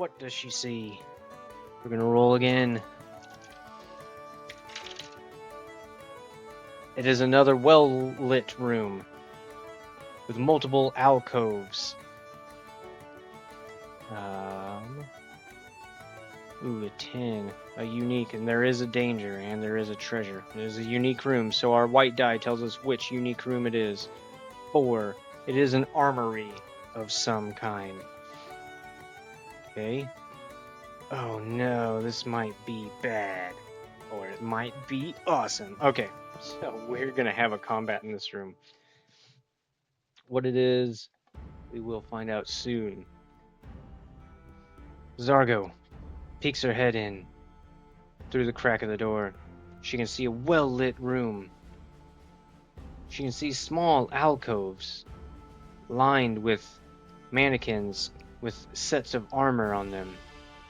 What does she see? We're gonna roll again. It is another well-lit room with multiple alcoves. Ooh, a 10. A unique, and there is a danger, and there is a treasure. It is a unique room, so our white die tells us which unique room it is. 4. It is an armory of some kind. Okay. Oh no, this might be bad. Or it might be awesome. Okay, so we're gonna have a combat in this room. What it is, we will find out soon. Zargo peeks her head in through the crack of the door. She can see a well-lit room. She can see small alcoves lined with mannequins with sets of armor on them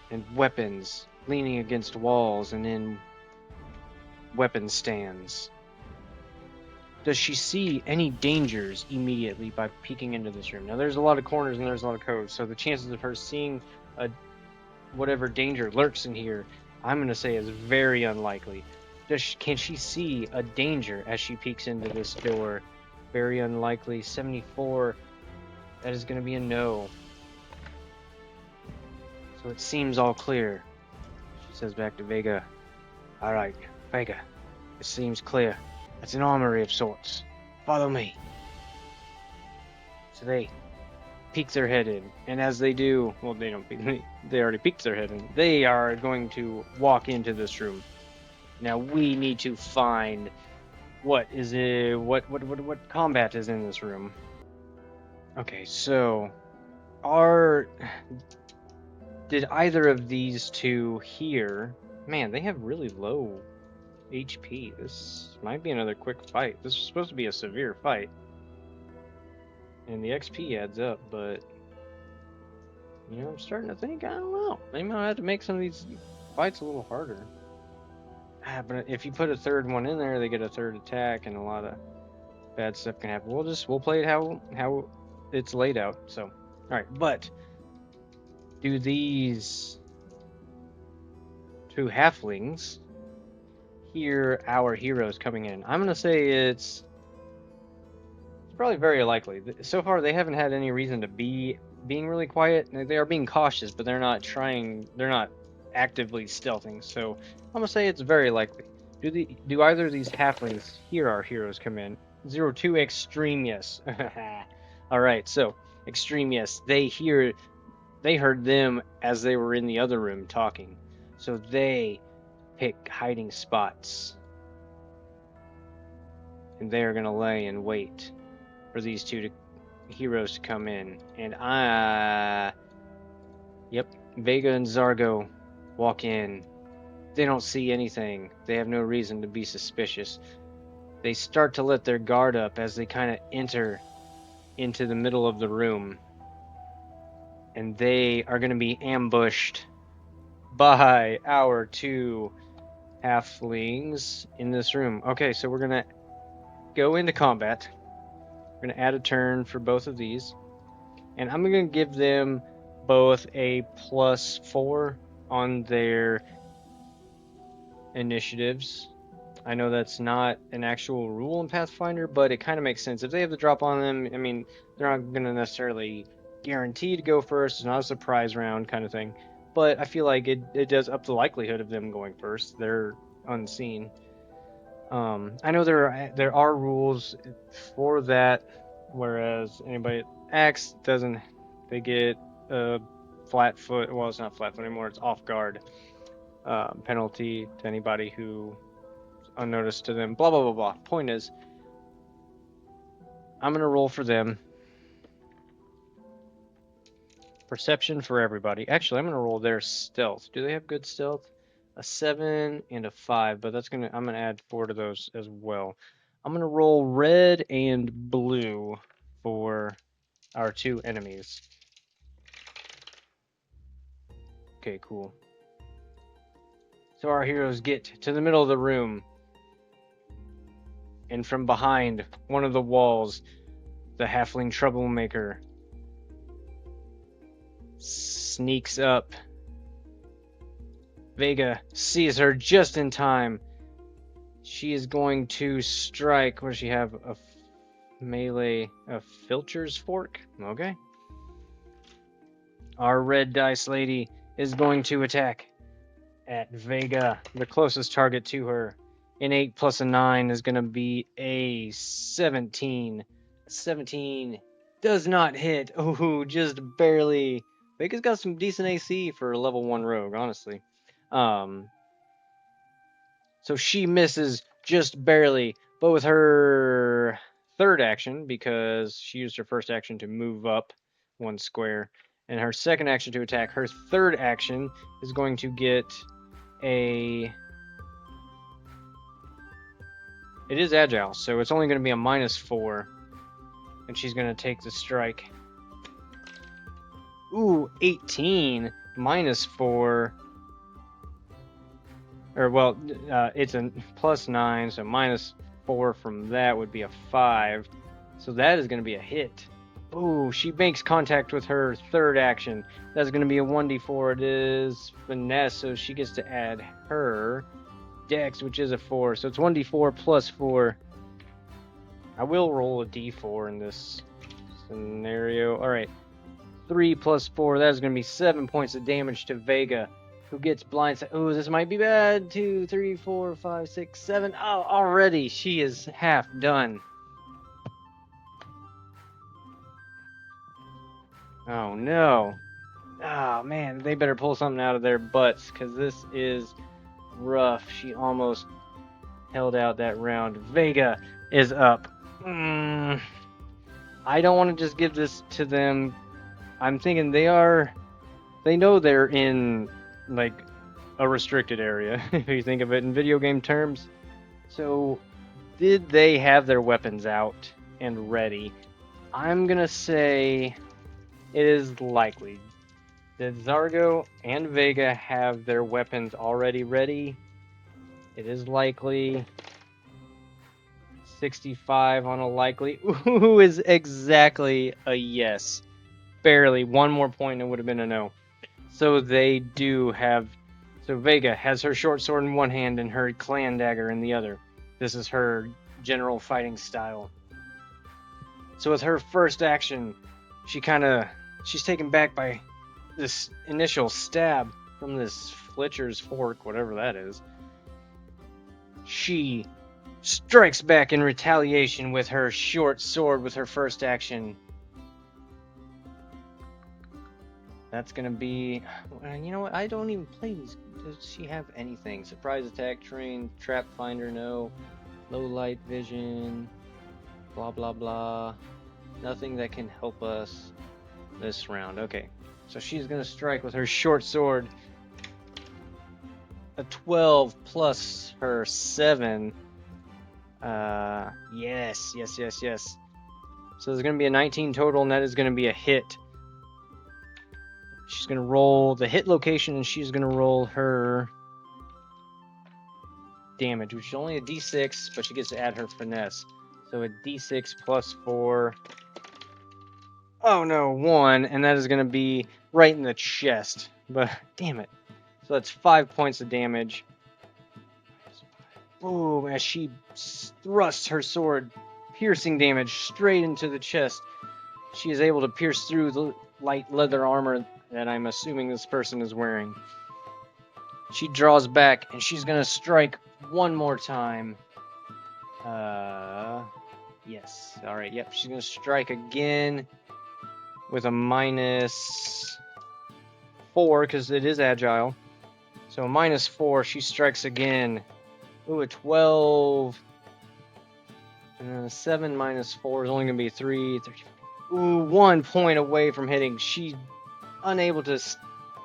and weapons leaning against walls and in weapon stands. Does she see any dangers immediately by peeking into this room? Now, there's a lot of corners and there's a lot of coves, so the chances of her seeing whatever danger lurks in here, I'm going to say is very unlikely. Can she see a danger as she peeks into this door? Very unlikely. 74. That is going to be a no. So it seems all clear. She says back to Vega. All right, Vega. It seems clear. It's an armory of sorts. Follow me. So they peek their head in, and as they do, well, they don't peek, they already peeked their head in. They are going to walk into this room. Now we need to find what combat is in this room. Okay, so did either of these two here? Man, they have really low HP. This might be another quick fight. This is supposed to be a severe fight. And the XP adds up, but I'm starting to think, I don't know. They might have to make some of these fights a little harder. But if you put a third one in there, they get a third attack, and a lot of bad stuff can happen. We'll play it how it's laid out. So, all right. But do these two halflings hear our heroes coming in? I'm gonna say it's probably very likely. So far, they haven't had any reason to being really quiet. They are being cautious, but they're not actively stealthing. So I'm gonna say it's very likely. Do either of these halflings hear our heroes come in? 02 extreme yes. All right, so extreme yes. They heard them as they were in the other room talking. So they pick hiding spots. And they are gonna lay in wait for these two heroes to come in. And Vega and Zargo walk in. They don't see anything. They have no reason to be suspicious. They start to let their guard up as they kind of enter into the middle of the room. And they are going to be ambushed by our two halflings in this room. Okay, so we're going to go into combat. We're going to add a turn for both of these. And I'm going to give them both a +4 on their initiatives. I know that's not an actual rule in Pathfinder, but it kind of makes sense. If they have the drop on them, I mean, they're not going to necessarily guarantee to go first. It's not a surprise round kind of thing. But I feel like it does up the likelihood of them going first. They're unseen. I know there are rules for that, whereas anybody acts doesn't. They get a flat foot. Well, it's not flat foot anymore. It's off guard penalty to anybody who unnoticed to them. Blah blah blah blah. Point is, I'm gonna roll for them. Perception for everybody. Actually, I'm gonna roll their stealth. Do they have good stealth? A 7 and a 5, but I'm gonna add 4 to those as well. I'm gonna roll red and blue for our two enemies. Okay, cool. So our heroes get to the middle of the room, and from behind one of the walls, the halfling troublemaker sneaks up. Vega sees her just in time. She is going to strike. What does she have? A melee, a Filcher's Fork? Okay. Our red dice lady is going to attack at Vega, the closest target to her. An 8 plus a 9 is going to be a 17. 17 does not hit. Oh, just barely. Vega's got some decent AC for a level 1 rogue, honestly. So she misses just barely, but with her third action, because she used her first action to move up 1 square, and her second action to attack, her third action is going to get a... It is agile, so it's only going to be a -4, and she's going to take the strike. Ooh, 18 -4. Or, well, it's a +9, so -4 from that would be a 5. So that is going to be a hit. Ooh, she makes contact with her third action. That's going to be a 1d4. It is finesse, so she gets to add her dex, which is a 4. So it's 1d4 plus 4. I will roll a d4 in this scenario. Alright. 3 plus 4. That's going to be 7 points of damage to Vega, who gets blindsided. Oh, this might be bad. 2, 3, 4, 5, 6, 7. Oh, already she is half done. Oh, no. Oh, man, they better pull something out of their butts, because this is rough. She almost held out that round. Vega is up. I don't want to just give this to them. I'm thinking they know they're in, like, a restricted area, if you think of it in video game terms. So, did they have their weapons out and ready? I'm gonna say it is likely. Did Zargo and Vega have their weapons already ready? It is likely. 65 on a likely. Ooh, is exactly a yes. Barely. One more point and it would have been a no. So they do have... So Vega has her short sword in one hand and her clan dagger in the other. This is her general fighting style. So with her first action, she's taken back by this initial stab from this Fletcher's Fork, whatever that is. She strikes back in retaliation with her short sword with her first action. That's gonna be... You know what? I don't even play these. Does she have anything? Surprise attack, train, trap finder, no. Low light vision, blah blah blah. Nothing that can help us this round. Okay, so she's gonna strike with her short sword. A 12 plus her 7. Yes. So there's gonna be a 19 total, and that is gonna be a hit. She's going to roll the hit location, and she's going to roll her damage, which is only a d6, but she gets to add her finesse. So a d6 plus 4. Oh no, 1, and that is going to be right in the chest. But, damn it. So that's 5 points of damage. Boom, as she thrusts her sword, piercing damage straight into the chest. She is able to pierce through the light leather armor that I'm assuming this person is wearing. She draws back, and she's gonna strike one more time. Yes. Alright, yep, she's gonna strike again with a -4, because it is agile. So -4, she strikes again. Ooh, a 12. 7 minus 4 is only gonna be 3. 30. Ooh, 1 point away from hitting. She unable to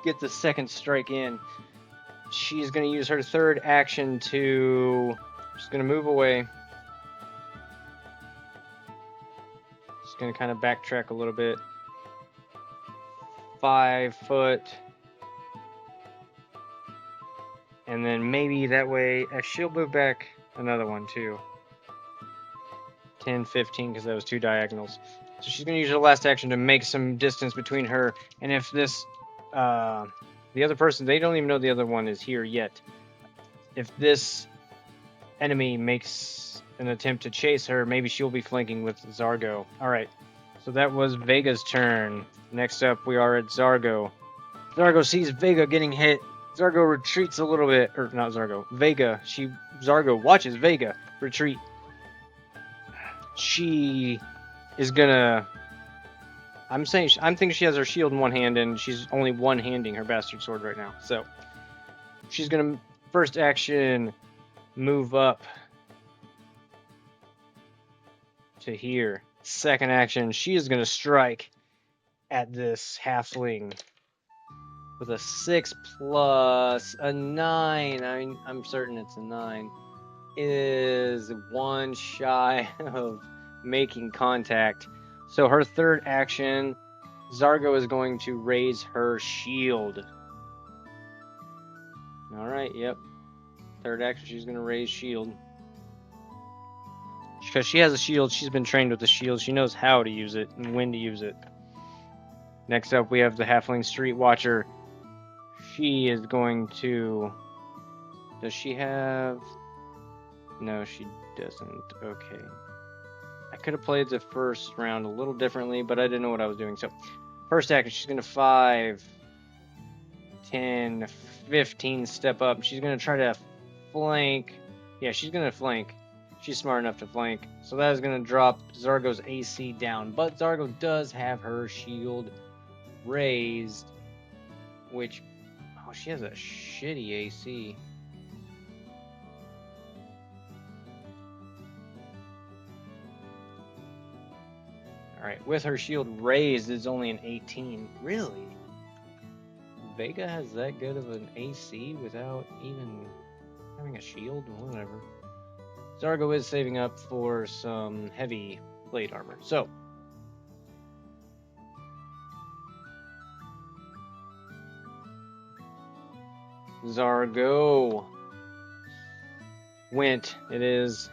get the second strike in. She's going to use her third action to... She's going to move away. She's going to kind of backtrack a little bit. 5 foot. And then maybe that way... she'll move back another one too. 10, 15, because that was 2 diagonals. So she's gonna use her last action to make some distance between her and if this, the other person, they don't even know the other one is here yet. If this enemy makes an attempt to chase her, maybe she'll be flanking with Zargo. All right. So that was Vega's turn. Next up, we are at Zargo. Zargo sees Vega getting hit. Zargo retreats a little bit, or not Zargo, Vega. Zargo watches Vega retreat. She is gonna. I'm thinking she has her shield in one hand and she's only one-handing her bastard sword right now. So she's gonna first action move up to here. Second action, she is gonna strike at this halfling with a 6 plus a 9. I'm certain it's a 9. Is one shy of making contact. So her third action, Zargo is going to raise her shield. Alright, yep. Third action, she's going to raise shield. Because she has a shield, she's been trained with the shield. She knows how to use it and when to use it. Next up, we have the Halfling Street Watcher. She is going to... Does she have... No, she doesn't. Okay. I could have played the first round a little differently, but I didn't know what I was doing. So, first action, she's going to 5, 10, 15 step up. She's going to try to flank. Yeah, she's going to flank. She's smart enough to flank. So that is going to drop Zargo's AC down. But Zargo does have her shield raised, which... Oh, she has a shitty AC. Alright, with her shield raised, it's only an 18. Really? Vega has that good of an AC without even having a shield? Whatever. Zargo is saving up for some heavy plate armor. So, Zargo went. It is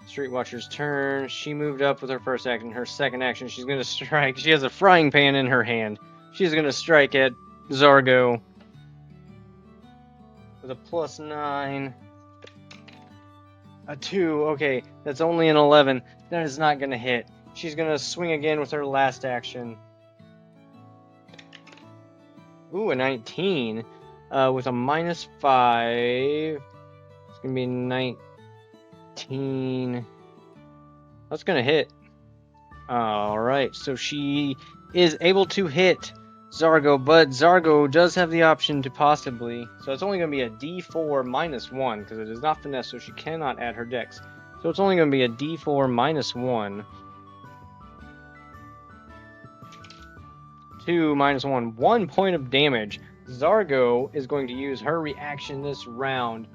Street Watcher's turn. She moved up with her first action. Her second action, she's going to strike. She has a frying pan in her hand. She's going to strike at Zargo with a +9. A 2. Okay, that's only an 11. That is not going to hit. She's going to swing again with her last action. Ooh, a 19. With a -5. It's going to be 19. That's going to hit. Alright, so she is able to hit Zargo, but Zargo does have the option to possibly... So it's only going to be a D4 -1, because it is not finesse, so she cannot add her dex. So it's only going to be a D4 -1. 2 -1. 1 point of damage. Zargo is going to use her reaction this round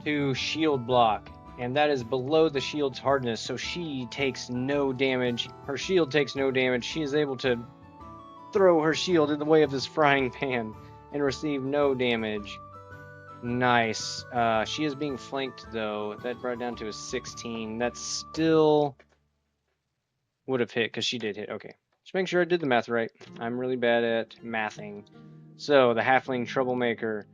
to shield block. And that is below the shield's hardness, so she takes no damage. Her shield takes no damage. She is able to throw her shield in the way of this frying pan and receive no damage. Nice. She is being flanked, though. That brought it down to a 16. That still would have hit, because she did hit. Okay. Just make sure I did the math right. I'm really bad at mathing. So, the Halfling Troublemaker.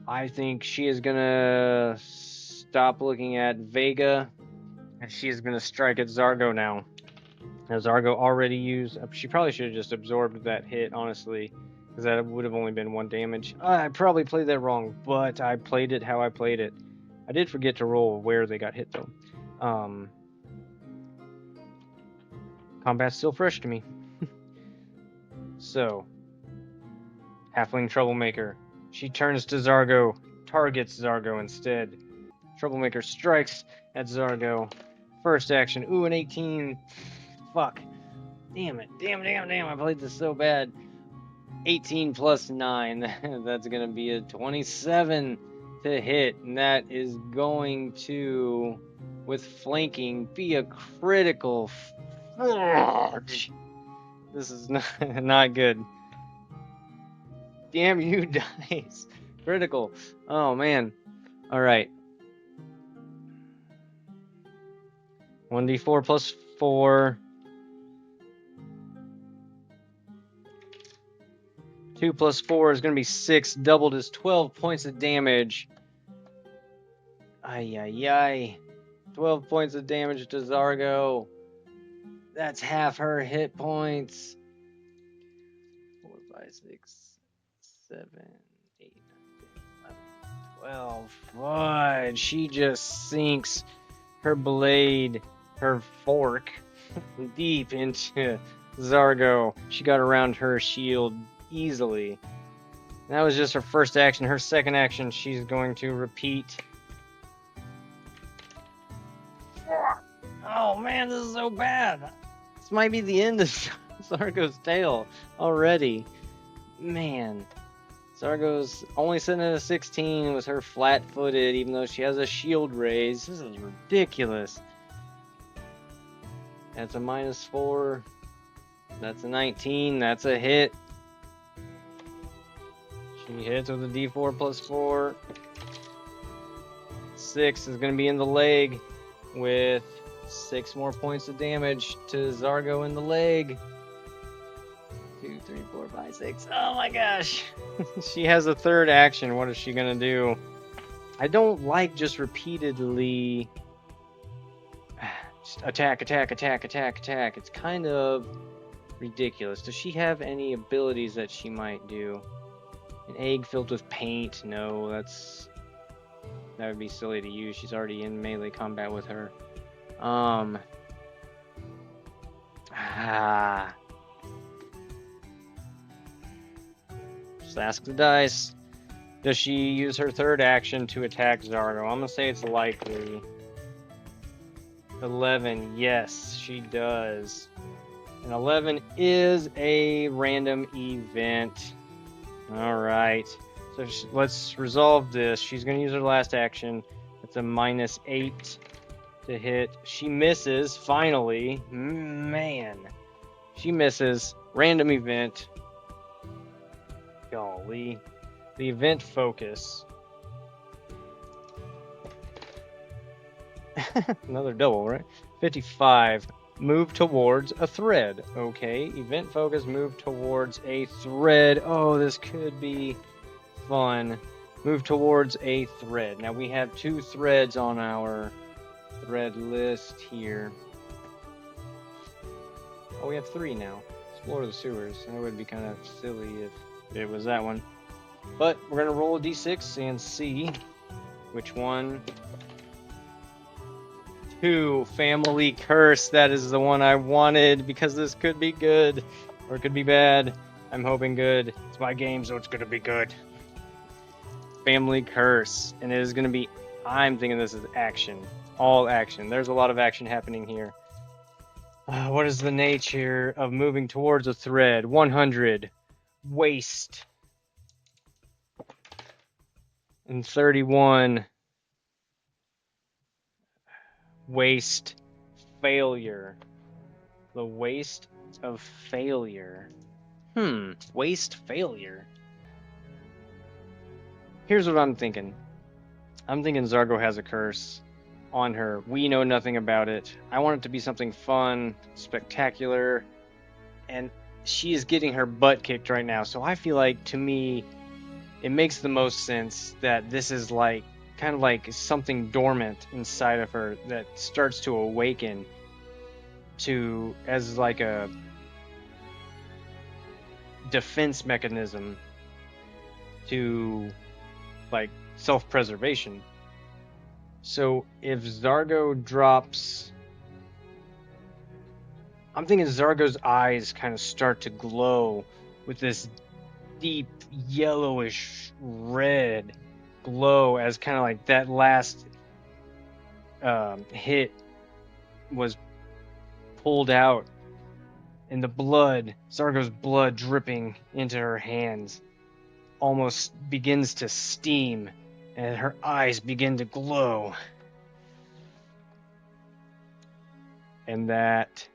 I think she is going to stop looking at Vega, and she is going to strike at Zargo now. Now, Zargo already used... She probably should have just absorbed that hit, honestly, because that would have only been 1 damage. I probably played that wrong, but I played it how I played it. I did forget to roll where they got hit, though. Combat's still fresh to me. So, Halfling Troublemaker. She turns to Zargo, targets Zargo instead. Troublemaker strikes at Zargo. First action. Ooh, an 18. Fuck. Damn it. Damn. I played this so bad. 18 plus 9. That's going to be a 27 to hit. And that is going to, with flanking, be a critical. This is not good. Damn you, dice. Critical. Oh, man. Alright. 1d4 plus 4. 2 plus 4 is going to be 6. Doubled is 12 points of damage. Ay, ay, ay. 12 points of damage to Zargo. That's half her hit points. 4, 5, 6, 7, 8, 9, 10, 11, 12. Fudge. She just sinks her blade, her fork, deep into Zargo. She got around her shield easily. That was just her first action. Her second action, she's going to repeat. Oh man, this is so bad. This might be the end of Zargo's tale already. Man. Zargo's only sitting at a 16 with her flat-footed, even though she has a shield raise. This is ridiculous. That's a -4. That's a 19. That's a hit. She hits with a D4 plus 4. 6 is going to be in the leg with 6 more points of damage to Zargo in the leg. 2, 3, 4, 5, 6. Oh my gosh. She has a third action. What is she going to do? I don't like just repeatedly just attack. It's kind of ridiculous. Does she have any abilities that she might do? An egg filled with paint? No, that would be silly to use. She's already in melee combat with her. Just ask the dice. Does she use her third action to attack Zargo? I'm gonna say it's likely. 11, yes, she does. And 11 is a random event. Alright, so let's resolve this. She's going to use her last action. It's a -8 to hit. She misses, finally. Man. She misses. Random event. Golly. The event focus. Another double, right? 55. Move towards a thread. Okay, event focus, move towards a thread. Oh, this could be fun. Move towards a thread. Now we have 2 threads on our thread list here. Oh, we have 3 now. Explore the sewers. And it would be kind of silly if it was that one. But we're going to roll a d6 and see which one. 2, family curse. That is the one I wanted because this could be good or it could be bad. I'm hoping good. It's my game, so it's going to be good. Family curse. And it is going to be, I'm thinking this is action. All action. There's a lot of action happening here. What is the nature of moving towards a thread? 100. Waste. And 31. Waste. Failure. The waste of failure. Waste failure. Here's what I'm thinking. I'm thinking Zargo has a curse on her. We know nothing about it. I want it to be something fun, spectacular, and she is getting her butt kicked right now. So I feel like, to me, it makes the most sense that this is like kind of like something dormant inside of her that starts to awaken to as like a defense mechanism to like self-preservation. So if Zargo drops, I'm thinking Zargo's eyes kind of start to glow with this deep yellowish red glow as kind of like that last hit was pulled out, and the blood, Zargo's blood dripping into her hands, almost begins to steam, and her eyes begin to glow. And that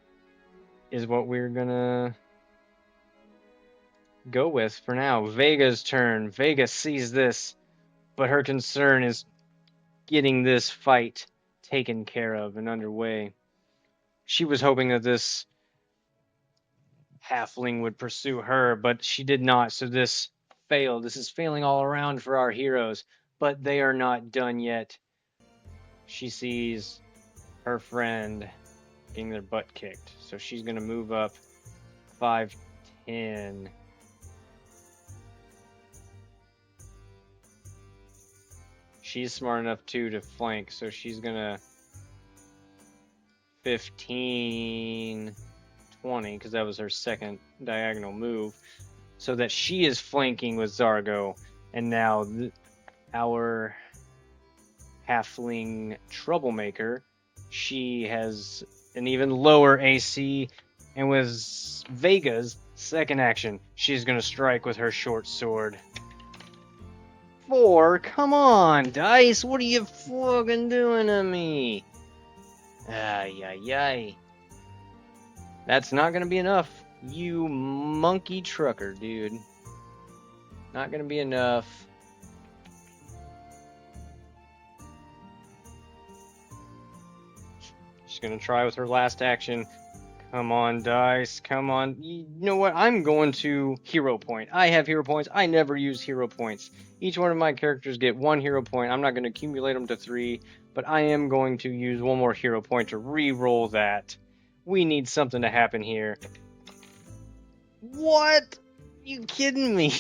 is what we're gonna go with for now. Vega's turn. Vega sees this, but her concern is getting this fight taken care of and underway. She was hoping that this halfling would pursue her, but she did not. So this failed. This is failing all around for our heroes, but they are not done yet. She sees her friend getting their butt kicked, so she's gonna move up 5, 10. She's smart enough too to flank, so she's gonna 15, 20, because that was her second diagonal move, so that she is flanking with Zargo, and now our halfling troublemaker, she has an even lower AC, and with Vega's second action, she's gonna strike with her short sword. 4? Come on, dice! What are you fucking doing to me? Ay, ay, ay. That's not gonna be enough, you monkey trucker, dude. Not gonna be enough. She's gonna try with her last action. Come on, dice. Come on. You know what? I'm going to hero point. I have hero points. I never use hero points. Each one of my characters get 1 hero point. I'm not going to accumulate them to 3, but I am going to use 1 more hero point to re-roll that. We need something to happen here. What? You kidding me?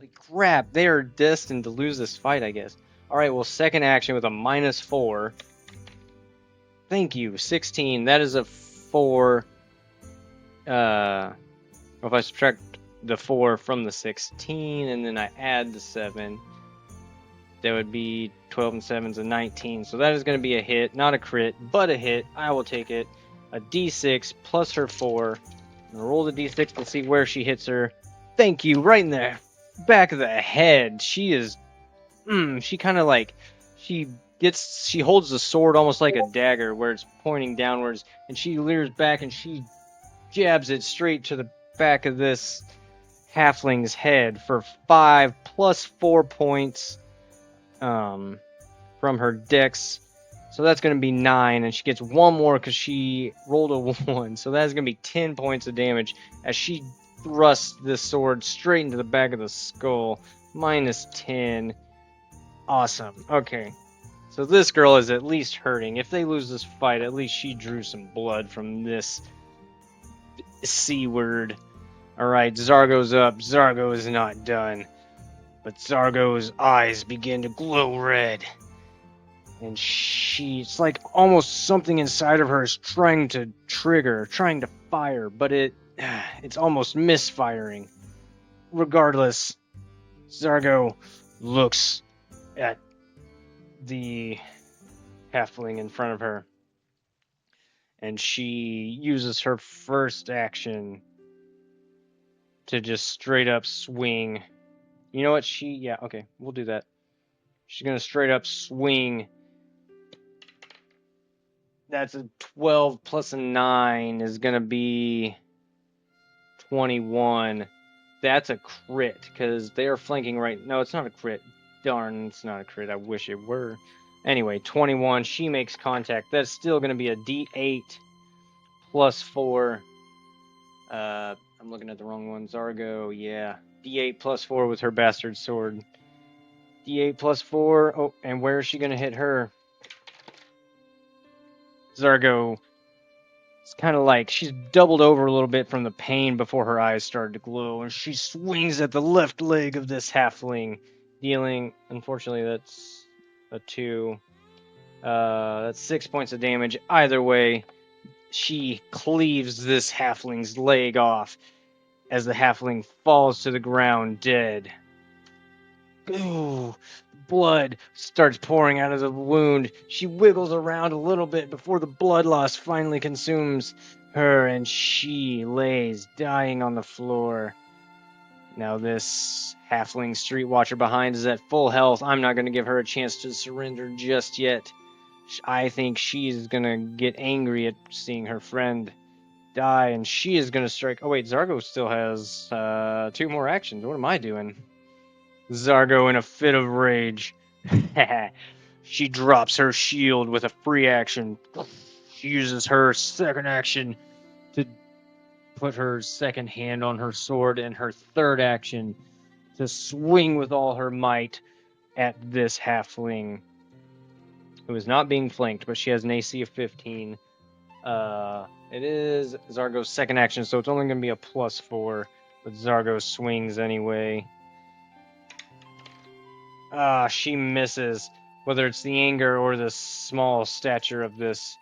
Like crap. They are destined to lose this fight, I guess. Alright, well, second action with a -4. Thank you. 16. That is a 4. If I subtract the 4 from the 16 and then I add the 7, that would be 12 and 7 is a 19. So that is going to be a hit. Not a crit, but a hit. I will take it. A d6 plus her 4. I'm going to roll the d6 to see where she hits her. Thank you. Right in the back of the head. She is... she kind of like... She holds the sword almost like a dagger where it's pointing downwards, and she leers back and she jabs it straight to the back of this halfling's head for 5 plus 4 points from her dex. So that's going to be 9, and she gets 1 more because she rolled a 1. So that's going to be 10 points of damage as she thrusts this sword straight into the back of the skull. -10. Awesome. Okay. So this girl is at least hurting. If they lose this fight, at least she drew some blood from this C word. Alright, Zargo's up. Zargo is not done. But Zargo's eyes begin to glow red. And it's like almost something inside of her is trying to trigger, trying to fire, but it's almost misfiring. Regardless, Zargo looks at the halfling in front of her, and she uses her first action to just straight up swing. You know what? Yeah, okay, we'll do that. She's gonna straight up swing. That's a 12 plus a 9 is gonna be 21. That's a crit, because they are flanking right... No, it's not a crit. Darn, it's not a crit. I wish it were. Anyway, 21. She makes contact. That's still going to be a D8 plus 4. I'm looking at the wrong one. Zargo, yeah. D8 plus 4 with her bastard sword. D8 plus 4. Oh, and where is she going to hit her? Zargo... It's kind of like she's doubled over a little bit from the pain before her eyes started to glow, and she swings at the left leg of this halfling, dealing, unfortunately, that's a 2. That's 6 points of damage. Either way, she cleaves this halfling's leg off as the halfling falls to the ground dead. Ooh, blood starts pouring out of the wound. She wiggles around a little bit before the blood loss finally consumes her, and she lays dying on the floor. Now this halfling street watcher behind is at full health. I'm not going to give her a chance to surrender just yet. I think she's going to get angry at seeing her friend die, and she is going to strike... Oh wait, Zargo still has 2 more actions. What am I doing? Zargo in a fit of rage. She drops her shield with a free action. She uses her second action to put her second hand on her sword and her third action to swing with all her might at this halfling who is not being flanked, but she has an AC of 15. It is Zargo's second action, so it's only going to be a +4, but Zargo swings anyway. She misses. Whether it's the anger or the small stature of this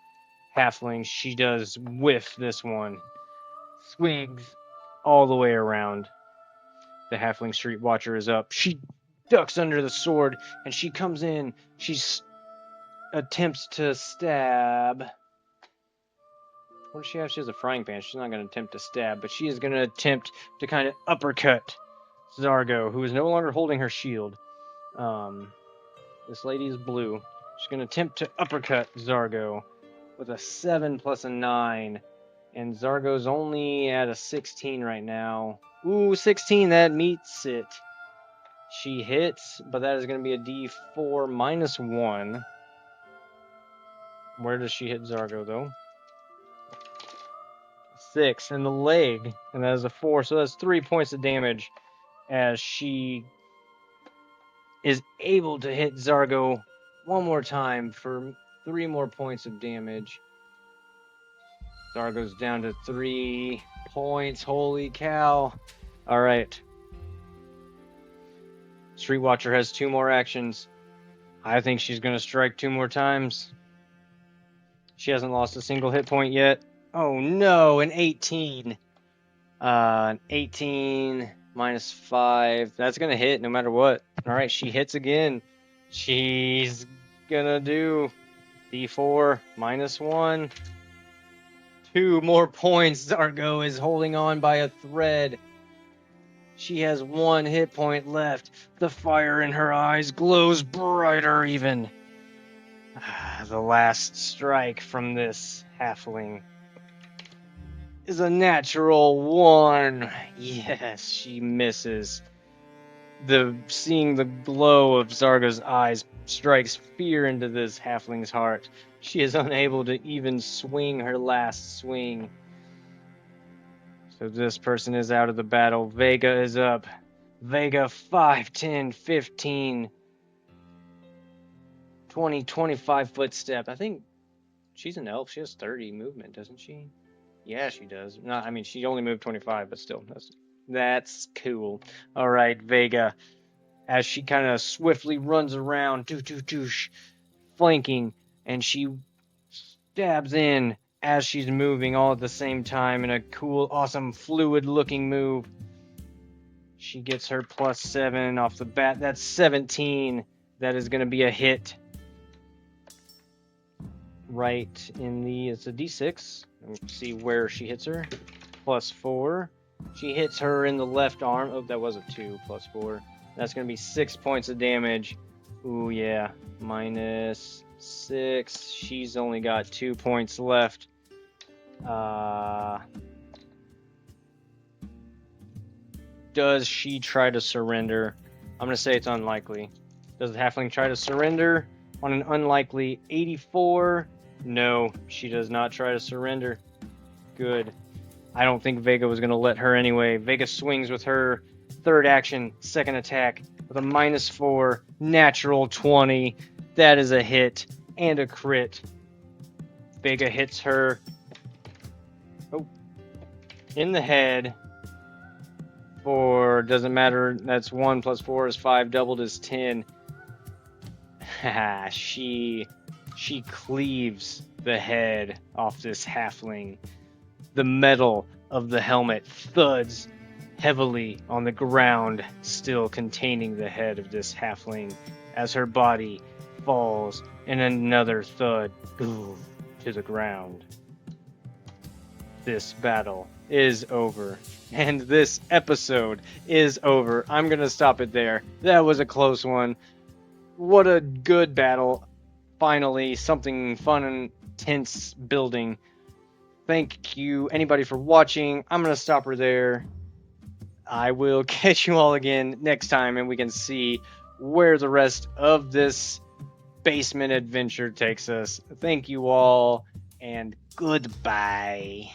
halfling, she does whiff this one. Swings all the way around. The halfling street watcher is up. She ducks under the sword, and she comes in. She attempts to stab. What does she have? She has a frying pan. She's not going to attempt to stab, but she is going to attempt to kind of uppercut Zargo, who is no longer holding her shield. This lady is blue. She's going to attempt to uppercut Zargo with a 7 plus a 9. And Zargo's only at a 16 right now. Ooh, 16, that meets it. She hits, but that is going to be a D4 minus 1. Where does she hit Zargo, though? 6 in the leg, and that is a 4, so that's 3 points of damage as she is able to hit Zargo one more time for 3 more points of damage. Zargo's down to 3 points. Holy cow. Alright. Street Watcher has 2 more actions. I think she's going to strike 2 more times. She hasn't lost a single hit point yet. Oh no, an 18. An 18 minus 5. That's going to hit no matter what. Alright, she hits again. She's going to do D4 minus 1. 2 more points. Zargo is holding on by a thread. She has 1 hit point left. The fire in her eyes glows brighter even. The last strike from this halfling is a natural 1. Yes, she misses. Seeing the glow of Zargo's eyes strikes fear into this halfling's heart. She is unable to even swing her last swing. So this person is out of the battle. Vega is up. Vega 5, 10, 15, 20, 25 foot step. I think she's an elf. She has 30 movement, doesn't she? Yeah, she does. No, I mean, she only moved 25, but still. That's cool. All right, Vega. As she kind of swiftly runs around, flanking, and she stabs in as she's moving all at the same time in a cool, awesome, fluid-looking move. She gets her +7 off the bat. That's 17. That is going to be a hit. Right in it's a D6. Let's see where she hits her. +4. She hits her in the left arm. Oh, that was a 2 +4. That's going to be 6 points of damage. Ooh, yeah. -6. She's only got 2 points left. Does she try to surrender? I'm going to say it's unlikely. Does the halfling try to surrender on an unlikely 84? No, she does not try to surrender. Good. I don't think Vega was going to let her anyway. Vega swings with her third action, second attack, with a -4, natural 20. That is a hit and a crit. Vega hits her in the head for, doesn't matter, that's 1 + 4 is 5, doubled is 10. She cleaves the head off this halfling. The metal of the helmet thuds heavily on the ground, still containing the head of this halfling, as her body falls in another thud to the ground. This battle is over, and this episode is over. I'm going to stop it there. That was a close one. What a good battle. Finally, something fun and tense building. Thank you, anybody, for watching. I'm going to stop her there. I will catch you all again next time, and we can see where the rest of this basement adventure takes us. Thank you all, and goodbye.